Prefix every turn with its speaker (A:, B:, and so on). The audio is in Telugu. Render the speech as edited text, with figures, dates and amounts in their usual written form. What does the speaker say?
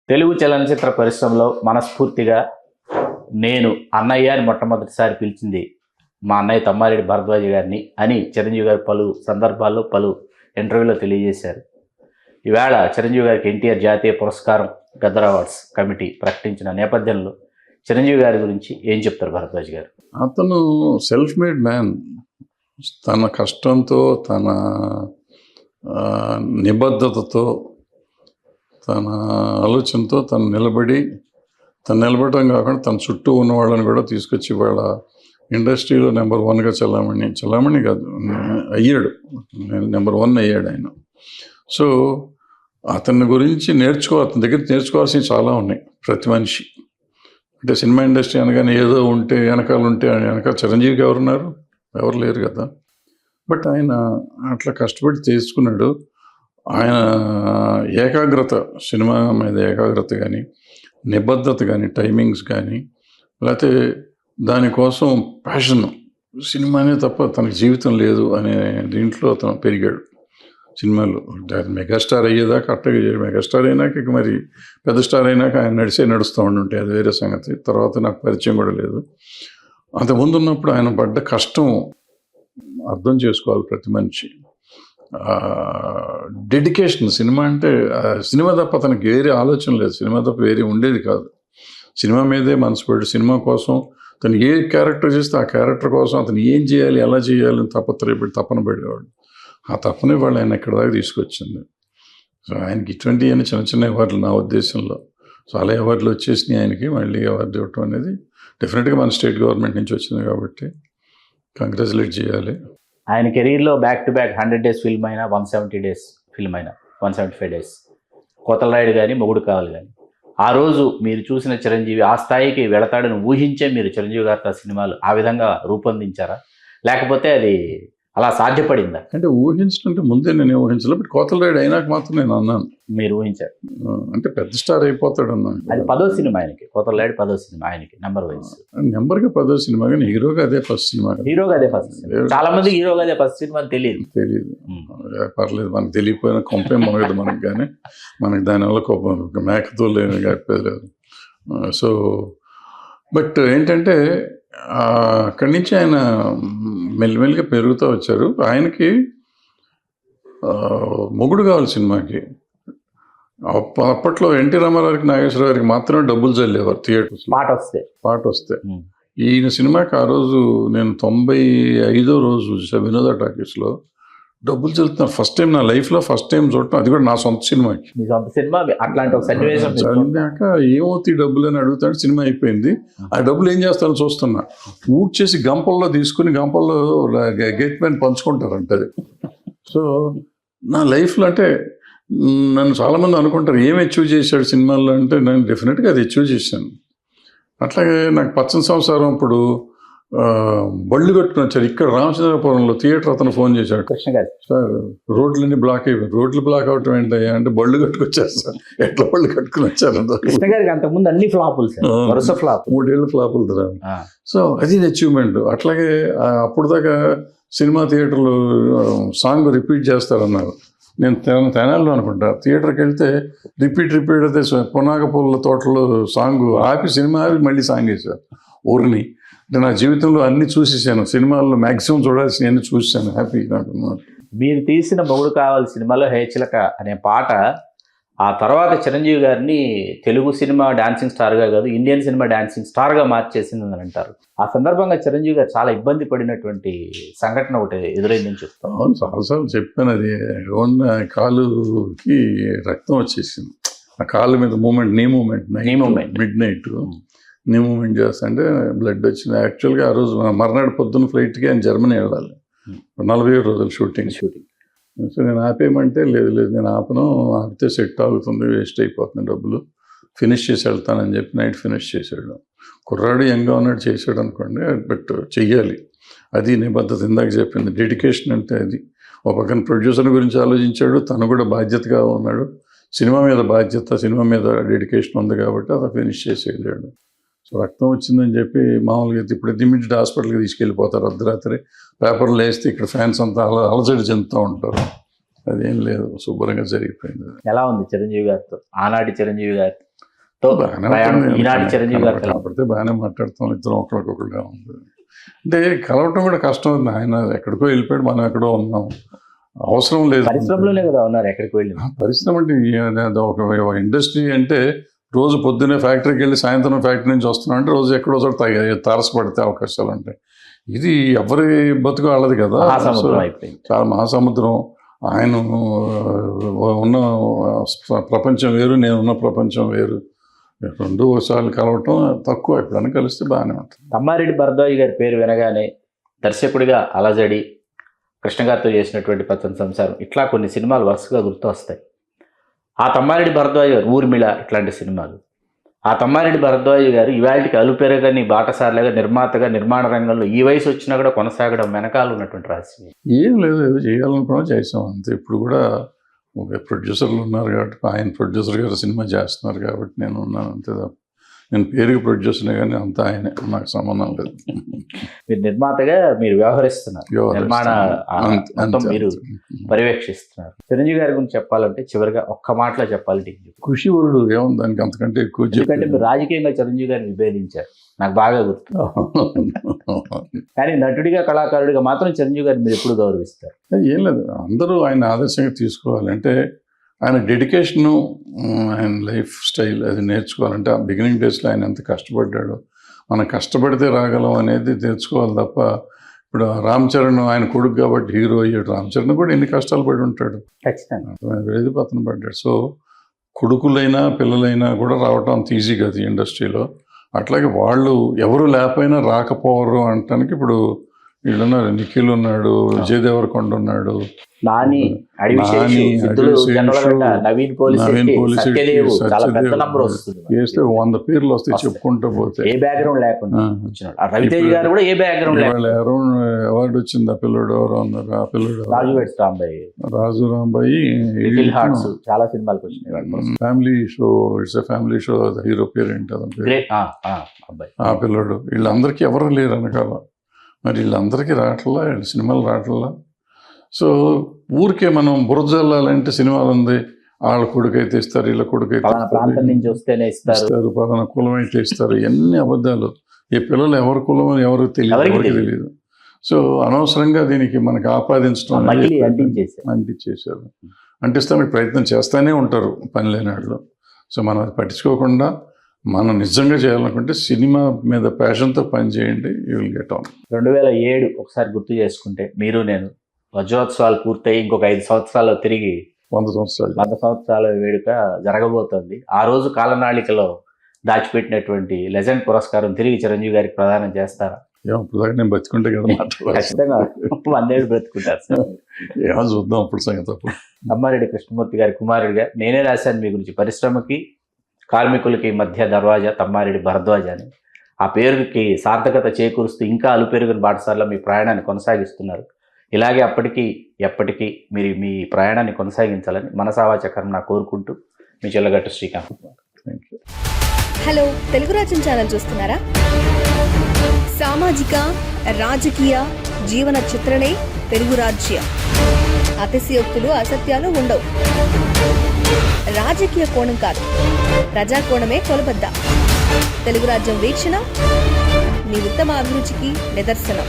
A: తెలుగు చలనచిత్ర పరిశ్రమలో మనస్ఫూర్తిగా నేను అన్నయ్య అని మొట్టమొదటిసారి పిలిచింది మా అన్నయ్య తమ్మారెడ్డి భరద్వాజ్ గారిని అని చిరంజీవి గారు పలు సందర్భాల్లో పలు ఇంటర్వ్యూలో తెలియజేశారు. ఈవేళ చిరంజీవి గారికి ఎన్టీఆర్ జాతీయ పురస్కారం గద్దర్ అవార్డ్స్ కమిటీ ప్రకటించిన నేపథ్యంలో చిరంజీవి గారి గురించి ఏం చెప్తారు భరద్వాజ్ గారు?
B: అతను సెల్ఫ్ మేడ్ మ్యాన్. తన కష్టంతో, తన నిబద్ధతతో, తన ఆలోచనతో తను నిలబడటం కాకుండా తన చుట్టూ ఉన్న వాళ్ళని కూడా తీసుకొచ్చి వాళ్ళ ఇండస్ట్రీలో నెంబర్ 1గా చలామణి కాదు అయ్యాడు. నెంబర్ 1 అయ్యాడు ఆయన. సో అతని గురించి అతని దగ్గర నేర్చుకోవాల్సినవి చాలా ఉన్నాయి ప్రతి మనిషి. అంటే సినిమా ఇండస్ట్రీ అనగానే ఏదో వెనకాల చిరంజీవికి ఎవరున్నారు? ఎవరు లేరు కదా. బట్ ఆయన అట్లా కష్టపడి చేసుకున్నాడు. ఆయన ఏకాగ్రత, సినిమా మీద ఏకాగ్రత కానీ, నిబద్ధత కానీ, టైమింగ్స్ కానీ, లేకపోతే దానికోసం ప్యాషన్, సినిమానే తప్ప తనకి జీవితం లేదు అనే దీంట్లో అతను పెరిగాడు. సినిమాలు మెగాస్టార్ అయ్యేదాకా అట్టగా మెగాస్టార్ అయినాక ఇక మరి పెద్ద స్టార్ అయినాక ఆయన నడుస్తూ ఉండుంటే అది వేరే సంగతి. తర్వాత నాకు పరిచయం కూడా లేదు. అంత ముందు ఉన్నప్పుడు ఆయన పడ్డ కష్టం అర్థం చేసుకోవాలి ప్రతి మనిషి. డెడికేషన్. సినిమా అంటే సినిమా తప్ప అతనికి వేరే ఆలోచన లేదు, సినిమా తప్ప వేరే ఉండేది కాదు. సినిమా మీదే మనసు పెట్టి సినిమా కోసం తను ఏ క్యారెక్టర్ చేస్తే ఆ క్యారెక్టర్ కోసం అతను ఏం చేయాలి, ఎలా చేయాలి అని తపన పడేవాడు. ఆ తపనే వాళ్ళు ఆయన ఎక్కడి దాకా తీసుకొచ్చింది. సో ఆయనకి ఇటువంటివన్నీ చిన్న చిన్న అవార్డులు నా ఉద్దేశంలో చాలా అవార్డులు వచ్చేసినాయి ఆయనకి. మళ్ళీ అవార్డు ఇవ్వటం అనేది డెఫినెట్గా మన స్టేట్ గవర్నమెంట్ నుంచి వచ్చింది కాబట్టి కంగ్రాచులేట్ చేయాలి.
A: ఆయన కెరీర్లో back to back 100 days film అయినా, 170 days ఫిల్మ్ అయినా, 175 days కోతలరాయుడు కానీ, మొగుడు కావాలి కానీ, ఆ రోజు మీరు చూసిన చిరంజీవి ఆ స్థాయికి వెళతాడని ఊహించే మీరు చిరంజీవి గారితో సినిమాలు ఆ విధంగా రూపొందించారా, లేకపోతే అది అలా సాధ్యపడిందా?
B: అంటే ఊహించడంటే ముందే నేను ఊహించలే. బట్ కోతలరాయుడు అయినాక మాత్రం నేను అన్నాను
A: మీరు ఊహించారు.
B: అంటే పెద్ద స్టార్ అయిపోతాడు అన్నాను.
A: అది 10వ సినిమా ఆయనకి, కోతలరాయుడు 10వ సినిమా ఆయనకి
B: నెంబర్గా 10వ సినిమా, కానీ హీరోగా అదే ఫస్ట్ సినిమా.
A: చాలా మంది హీరోగా అదే ఫస్ట్ సినిమా తెలియదు.
B: పర్లేదు, మనకు తెలియకపోయినా కొంపేం మనగదు మనకు, కానీ మనకి దానివల్ల కోపం మేకతో లేని కాకపోలేదు. సో బట్ ఏంటంటే అక్కడి నుంచి ఆయన మెల్లిమెల్లిగా పెరుగుతూ వచ్చారు. ఆయనకి మొగుడు కావాలి సినిమాకి అప్పట్లో ఎన్టీ రామారావుకి, నాగేశ్వరరావు గారికి మాత్రమే డబ్బులు చల్లేవారు థియేటర్స్ పాట వస్తే. ఈయన సినిమాకి ఆ రోజు నేను 95వ రోజు చూసా వినోద టాకీస్లో డబ్బులు చల్లుతున్నారు. ఫస్ట్ టైం నా లైఫ్లో చూడటం, అది కూడా నా సొంత సినిమాకి. చదివాక ఏమవుతాయి డబ్బులు అని అడుగుతాడు. సినిమా అయిపోయింది. ఆ డబ్బులు ఏం చేస్తారని చూస్తున్నా. చేసి గంపల్లో తీసుకుని గంపల్లో గేట్ పైన పంచుకుంటారంట అది. సో నా లైఫ్లో అంటే నన్ను చాలామంది అనుకుంటారు ఏం అచీవ్ చేశాడు సినిమాల్లో అంటే, నేను డెఫినెట్గా అది అచీవ్ చేశాను. అట్లాగే నాకు పచ్చని సంసారం అప్పుడు బళ్ళు కట్టుకుని వచ్చారు. ఇక్కడ రామచంద్రపురంలో థియేటర్ అతను ఫోన్ చేశాడు,
A: కృష్ణ గారు
B: సార్ రోడ్లన్నీ బ్లాక్ అయిపోయి. రోడ్లు బ్లాక్ అవటం ఏంటయ్యా అంటే, బళ్ళు కట్టుకొచ్చారు సార్. ఎట్లా బళ్ళు కట్టుకుని వచ్చారు?
A: అంతకుముందు అన్ని ఫ్లాపులు,
B: 3 ఏళ్ళు ఫ్లాపులు రా. సో అది అచీవ్మెంట్. అట్లాగే అప్పుడు దాకా సినిమా థియేటర్లు సాంగ్ రిపీట్ చేస్తారన్నారు. నేను తెనాల్లో అనుకుంటా థియేటర్కి వెళ్తే రిపీట్ అయితే పునాగపూల తోటలో సాంగ్ ఆపి సినిమా ఆపి మళ్ళీ సాంగ్ వేశారు ఊరిని. అంటే నా జీవితంలో అన్ని చూసేసాను, సినిమాల్లో మ్యాక్సిమం చూడాల్సిన అన్ని చూసాను. హ్యాపీ నాకు.
A: మీరు తీసిన మొగుడు కావాలి సినిమాలో హేచిలక అనే పాట ఆ తర్వాత చిరంజీవి గారిని తెలుగు సినిమా డాన్సింగ్ స్టార్గా కాదు, ఇండియన్ సినిమా డాన్సింగ్ స్టార్గా మార్చేసిందని అంటారు. ఆ సందర్భంగా చిరంజీవి గారు చాలా ఇబ్బంది పడినటువంటి సంఘటన ఒకటి ఎదురైందని చెప్తాను.
B: అవును, చాలాసార్లు చెప్పాను. అది కాలుకి రక్తం వచ్చేసింది. ఆ కాలు మీద నీ మూమెంట్ మిడ్ నైట్ నీ మూమెంట్ చేస్తుంటే బ్లడ్ వచ్చింది. యాక్చువల్గా ఆ రోజు మర్నాడు పొద్దున్న ఫ్లైట్కి ఆయన జర్మనీ వెళ్ళాలి. 47 రోజులు షూటింగ్. సో నేను ఆపేయమంటే లేదు నేను ఆపితే సెట్ ఆగుతుంది, వేస్ట్ అయిపోతుంది డబ్బులు, ఫినిష్ చేసి వెళ్తానని చెప్పి నైట్ ఫినిష్ చేశాడు. కుర్రాడు యంగ్గా ఉన్నాడు, చేశాడు అనుకోండి. బట్ చెయ్యాలి, అది నిబద్ధత. ఇందాక చెప్పింది డెడికేషన్ అంటే అది. ఒక పక్కన ప్రొడ్యూసర్ గురించి ఆలోచించాడు, తను కూడా బాధ్యతగా ఉన్నాడు. సినిమా మీద బాధ్యత, సినిమా మీద డెడికేషన్ ఉంది కాబట్టి అది ఫినిష్ చేసి వెళ్ళాడు. సో రక్తం వచ్చిందని చెప్పి మామూలుగా ఇప్పుడు ఇమ్మీడియట్ హాస్పిటల్కి తీసుకెళ్ళిపోతారు. అర్ధరాత్రి పేపర్లు వేస్తే ఇక్కడ ఫ్యాన్స్ అంతా అలజడి చెందుతూ ఉంటారు. అదేం లేదు, శుభ్రంగా జరిగిపోయింది.
A: ఎలా ఉంది చిరంజీవి గారితో, ఆనాటి చిరంజీవి గారితో
B: బాగానే
A: ప్రయాణం,
B: ఉంటుంది.
A: ఈనాటి చిరంజీవి గారితో ఎలా ఉంది?
B: కనపడితే బాగానే మాట్లాడతాం, ఇద్దరం ఒకరికొకరుగా ఉంది. అంటే కలవటం కూడా కష్టం అవుతుంది. ఆయన ఎక్కడికో వెళ్ళిపోయాడు, మనం ఎక్కడో ఉన్నాం, అవసరం లేదు.
A: పరిశ్రమలోనే కదా ఉన్నారు, ఎక్కడికి వెళ్ళి.
B: పరిశ్రమ అంటే అది ఒక ఇండస్ట్రీ అంటే రోజు పొద్దున్నే ఫ్యాక్టరీకి వెళ్ళి సాయంత్రం ఫ్యాక్టరీ నుంచి వస్తున్నాం అంటే రోజు ఎక్కడో చోట తారసపడితే అవకాశాలు ఉంటాయి. ఇది ఎవరి బతుకు వాళ్ళది కదా,
A: మహాసముద్రం అయిపోయింది.
B: చాలా మహాసముద్రం. ఆయన ఉన్న ప్రపంచం వేరు, నేను ఉన్న ప్రపంచం వేరు, రెండు ఒకసారి కలవటం తక్కువ, ఎప్పుడైనా కలిస్తే బాగానే ఉంటుంది.
A: తమ్మారెడ్డి భరద్వాజ్ గారి పేరు వినగానే దర్శకుడిగా అలజడి, కృష్ణ గారితో చేసినటువంటి పచ్చని సంసారం, ఇట్లా కొన్ని సినిమాలు వరుసగా గుర్తు వస్తాయి. ఆ తమ్మారెడ్డి భరద్వాజ్ గారు, ఊర్మిళ, ఇట్లాంటి సినిమాలు. ఆ తమ్మారెడ్డి భరద్వాజ్ గారు ఇవాళకి అలుపెరగని బాటసార్లుగా, నిర్మాతగా, నిర్మాణ రంగంలో ఈ వయసు వచ్చినా కూడా కొనసాగడం వెనకాల ఉన్నటువంటి రహస్యం.
B: ఏం లేదు, ఏదో చేయాలనుకున్నా చేసాం అంతే. ఇప్పుడు కూడా ప్రొడ్యూసర్లు ఉన్నారు కాబట్టి, ఆయన ప్రొడ్యూసర్ గారు సినిమా చేస్తున్నారు కాబట్టి నేను ఉన్నాను అంతే తప్ప నేను పేరుకి ప్రొడ్యూసర్నే కానీ అంతా ఆయనే, నాకు సంబంధం లేదు.
A: మీరు నిర్మాతగా మీరు వ్యవహరిస్తున్నారు, నిర్మాణ మొత్తం మీరు పర్యవేక్షిస్తున్నారు. చిరంజీవి గారి గురించి చెప్పాలంటే చివరిగా ఒక్క మాటలో చెప్పాలంటే
B: కృషి వరుడు, ఏముంది దానికి అంతకంటే ఎక్కువ.
A: ఎందుకంటే మీరు రాజకీయంగా చిరంజీవి గారిని విభేదించారు, నాకు బాగా గుర్తు. కానీ నటుడిగా, కళాకారుడిగా మాత్రం చిరంజీవి గారిని మీరు ఎప్పుడు గౌరవిస్తారు?
B: ఏం లేదు, అందరూ ఆయన ఆదర్శంగా తీసుకోవాలి. అంటే ఆయన డెడికేషను, ఆయన లైఫ్ స్టైల్ అది నేర్చుకోవాలంటే ఆ బిగినింగ్ డేస్లో ఆయన ఎంత కష్టపడ్డాడో, మనం కష్టపడితే రాగలం అనేది తెచ్చుకోవాలి తప్ప. ఇప్పుడు రామ్ చరణ్ ఆయన కొడుకు కాబట్టి హీరో అయ్యాడు, రామ్ చరణ్ కూడా ఎన్ని కష్టాలు పడి ఉంటాడు,
A: ఖచ్చితంగా
B: వేది పతనం పడ్డాడు. సో కొడుకులైనా పిల్లలైనా కూడా రావటం అంత ఈజీ కాదు ఇండస్ట్రీలో. అట్లాగే వాళ్ళు ఎవరు లేకపోయినా రాకపోవరు అంటానికి ఇప్పుడు వీళ్ళున్నారు, నిఖిల్ ఉన్నాడు, విజయ్ దేవరకొండ ఉన్నాడు,
A: నాని, నవీన్ పోలీస్
B: వేస్తే 100 పేర్లు వస్తాయి చెప్పుకుంటూ పోతే.
A: ఏ బ్యాక్గ్రౌండ్ లేకుండా రవితేజ గారు కూడా ఏ బ్యాక్గ్రౌండ్ లేకుండా
B: అవార్డు వచ్చింది. ఆ పిల్లడు ఎవరో ఉన్నారు, ఆ పిల్లడు రాజు రాంబాయి,
A: చాలా సినిమాలకు వచ్చినాయి.
B: Family show, it's family show, hero పేరు ఏంటి ఆ పిల్లడు. వీళ్ళందరికీ ఎవరు లేరు వెనకాల, మరి వీళ్ళందరికీ రావట్లా, సినిమాలు రావట్లా. సో ఊరికే మనం బురజల్లాలంటే సినిమాలు ఉంది, వాళ్ళ కొడుకు అయితే ఇస్తారు, వీళ్ళ కొడుకు అయితే ఇస్తారు, పలానా కులం అయితే ఇస్తారు, ఎన్ని అబద్ధాలు. ఈ పిల్లలు ఎవరి కులం అని ఎవరికి తెలియదు. సో అనవసరంగా దీనికి మనకి ఆపాదించడం అంటించేశారు. అంటిస్తానికి ప్రయత్నం చేస్తూనే ఉంటారు పని లేని వాళ్ళు. సో మనం అది పట్టించుకోకుండా మనం నిజంగా చేయాలనుకుంటే సినిమా మీద ప్యాషన్తో పని చేయండి, యూ విల్ గెట్ ఆన్.
A: 2007 ఒకసారి గుర్తు చేసుకుంటే, మీరు నేను వజ్రోత్సవాలు పూర్తయి ఇంకొక 5 సంవత్సరాల్లో తిరిగి 100 సంవత్సరాల వేడుక జరగబోతోంది. ఆ రోజు కాలనాళికలో దాచిపెట్టినటువంటి లెజెండ్ పురస్కారం తిరిగి చిరంజీవి గారికి ప్రదానం చేస్తారా?
B: నేను బతుకుంటే కదా,
A: ఖచ్చితంగా 100 ఏళ్ళు బ్రతుకుంటారు సార్.
B: ఏమో చూద్దాం అప్పుడు సంగతి.
A: తమ్మారెడ్డి కృష్ణమూర్తి గారి కుమారుడిగా నేనే రాశాను మీ గురించి, పరిశ్రమకి కార్మికులకి మధ్య దర్వాజా తమ్మారెడ్డి భరద్వాజ్ అని. ఆ పేరుకి సార్థకత చేకూరుస్తూ ఇంకా అలుపెరుగని బాటసార్లో మీ ప్రయాణాన్ని కొనసాగిస్తున్నారు. ఇలాగే అప్పటికీ ఎప్పటికీ మీరు మీ ప్రయాణాన్ని కొనసాగించాలని మనసావాచ కర్మ కోరుకుంటూ మీ చెల్లగట్టు శ్రీకాంత్.
C: హలో, తెలుగు రాజ్యం ఛానల్ చూస్తున్నారా? సామాజిక, రాజకీయ, జీవన చిత్రణే తెలుగు రాజ్యం. అతిశయోక్తులు, అసత్యాలు ఉండవు. రాజకీయ కోణం కాదు, ప్రజా కోణమే కొలబద్ద. తెలుగు రాజ్యం వీక్షణ మీ ఉత్తమ అభిరుచికి నిదర్శనం.